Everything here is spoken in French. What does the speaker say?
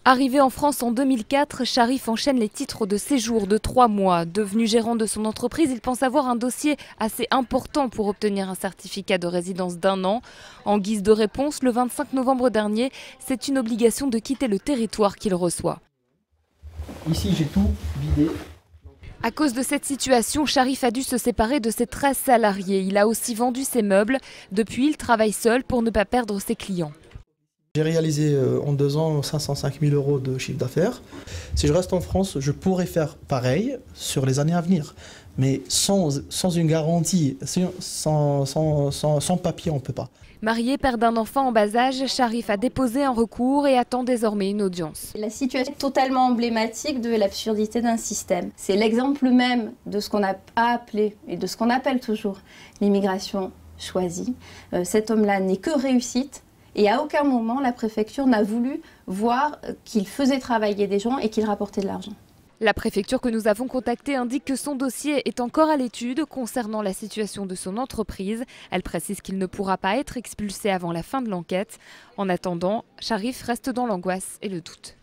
Arrivé en France en 2004, Sharif enchaîne les titres de séjour de 3 mois. Devenu gérant de son entreprise, il pense avoir un dossier assez important pour obtenir un certificat de résidence d'1 an. En guise de réponse, le 25 novembre dernier, c'est une obligation de quitter le territoire qu'il reçoit. Ici, j'ai tout vidé. À cause de cette situation, Sharif a dû se séparer de ses 13 salariés. Il a aussi vendu ses meubles. Depuis, il travaille seul pour ne pas perdre ses clients. J'ai réalisé en 2 ans 505 000 € de chiffre d'affaires. Si je reste en France, je pourrais faire pareil sur les années à venir. Mais sans une garantie, sans papier, on ne peut pas. Marié, père d'un enfant en bas âge, Sharif a déposé un recours et attend désormais une audience. La situation est totalement emblématique de l'absurdité d'un système. C'est l'exemple même de ce qu'on a appelé et de ce qu'on appelle toujours l'immigration choisie. Cet homme-là n'est que réussite. Et à aucun moment, la préfecture n'a voulu voir qu'il faisait travailler des gens et qu'il rapportait de l'argent. La préfecture que nous avons contactée indique que son dossier est encore à l'étude concernant la situation de son entreprise. Elle précise qu'il ne pourra pas être expulsé avant la fin de l'enquête. En attendant, Sharif reste dans l'angoisse et le doute.